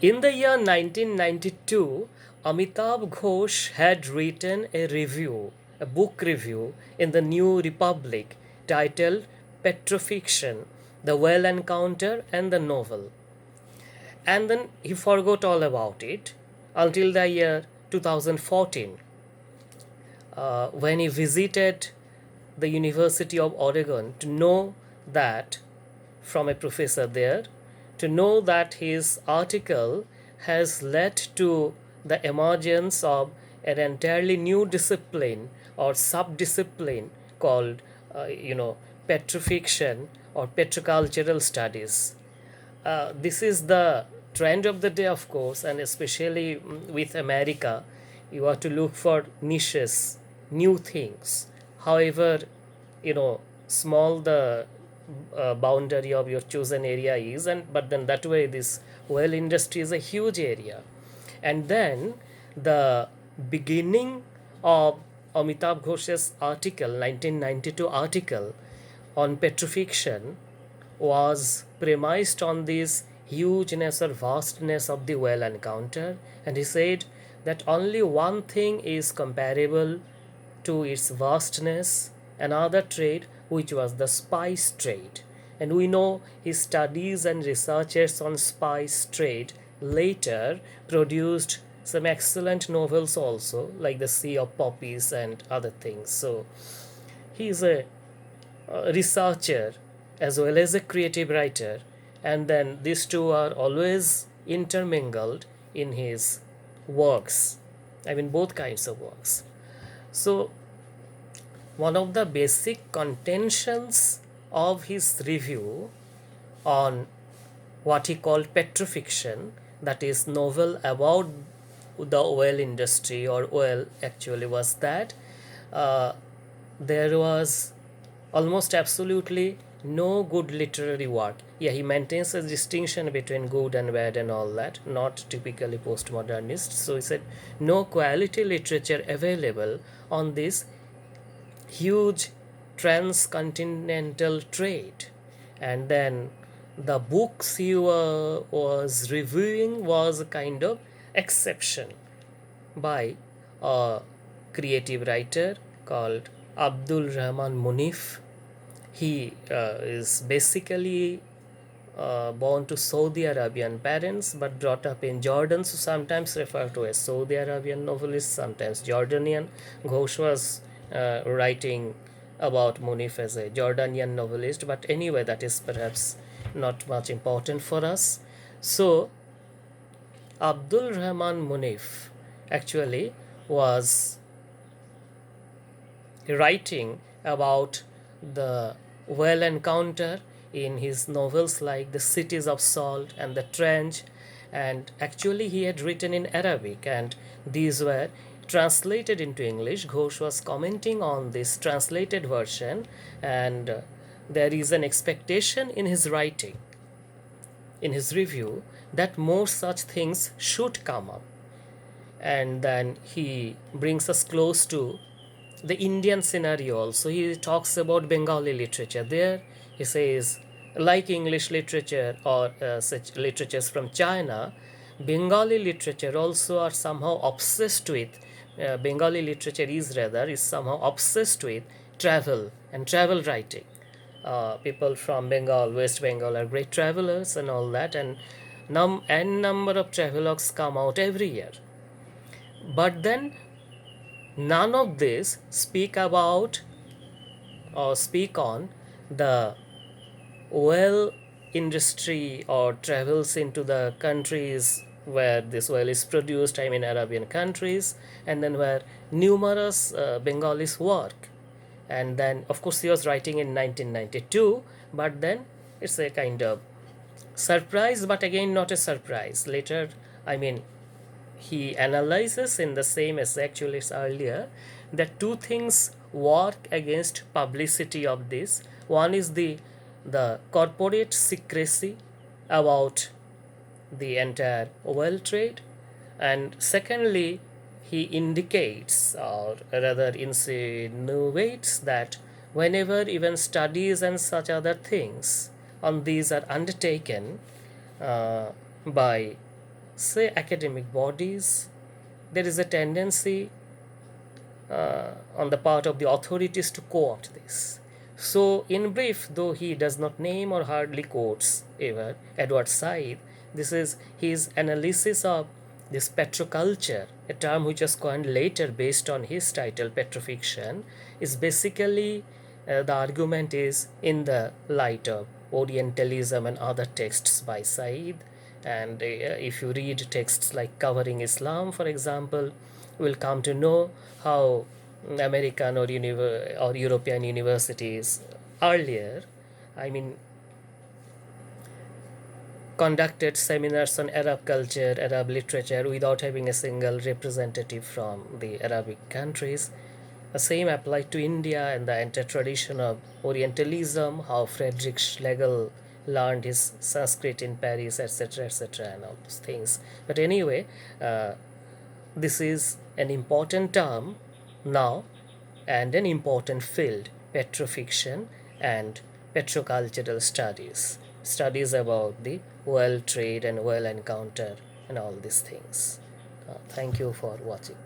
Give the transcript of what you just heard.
In the year 1992, Amitabh Ghosh had written a book review in the New Republic titled Petrofiction, The Well Encounter and the Novel. And then he forgot all about it until the year 2014, when he visited the University of Oregon to know that, from a professor there, to know that his article has led to the emergence of an entirely new discipline or sub-discipline called, petrofiction or petrocultural studies. This is the trend of the day, of course, and especially with America, you have to look for niches, new things. However, small the boundary of your chosen area is, and but then that way this oil industry is a huge area. And then the beginning of Amitabh Ghosh's article, 1992 article on petrofiction, was premised on this hugeness or vastness of the whale encounter, and he said that only one thing is comparable to its vastness, another trade, which was the spice trade. And we know his studies and researches on spice trade later produced some excellent novels also, like The Sea of Poppies and other things. So he is a researcher as well as a creative writer, and then these two are always intermingled in his works. I mean, both kinds of works. So, one of the basic contentions of his review on what he called petrofiction, that is, novel about the oil industry or oil actually, was that there was almost absolutely no good literary work. Yeah, he maintains a distinction between good and bad and all that, not typically postmodernist. So he said no quality literature available on this huge transcontinental trade. And then the books he was reviewing was a kind of exception by a creative writer called Abdul Rahman Munif. He is basically born to Saudi Arabian parents but brought up in Jordan, so sometimes referred to as Saudi Arabian novelist, sometimes Jordanian. Ghosh was writing about Munif as a Jordanian novelist, but anyway, that is perhaps not much important for us. So, Abdul Rahman Munif actually was writing about the whale encounter in his novels like The Cities of Salt and The Trench, and actually he had written in Arabic and these were translated into English. Ghosh was commenting on this translated version, and there is an expectation in his writing, in his review, that more such things should come up. And then he brings us close to the Indian scenario also. He talks about Bengali literature. There he says, like English literature or such literatures from China, Bengali literature also are somehow obsessed with, Bengali literature is somehow obsessed with travel and travel writing. People from Bengal, West Bengal are great travelers and all that, and n number of travelogues come out every year. But then none of this speak about or speak on the oil industry or travels into the countries where this oil is produced, I mean Arabian countries, and then where numerous Bengalis work. And then, of course, he was writing in 1992, but then it's a kind of surprise, but again, not a surprise. Later, I mean, he analyzes in the same essay, actually it's earlier, that two things work against publicity of this. One is the corporate secrecy about the entire oil trade, and secondly, he indicates or rather insinuates that whenever even studies and such other things on these are undertaken by say academic bodies, there is a tendency on the part of the authorities to co-opt this. So, in brief, though he does not name or hardly quotes ever Edward Said, this is his analysis of this petroculture, a term which was coined later based on his title Petrofiction, is basically the argument is in the light of Orientalism and other texts by Said. And if you read texts like Covering Islam, for example, will come to know how American or European universities earlier, I mean, conducted seminars on Arab culture, Arab literature without having a single representative from the Arabic countries. The same applied to India and the entire tradition of Orientalism, how Friedrich Schlegel learned his Sanskrit in Paris, etc., and all those things. But anyway, uh, this is an important term now and an important field, petrofiction and petrocultural studies, studies about the oil trade and oil encounter and all these things. Thank you for watching.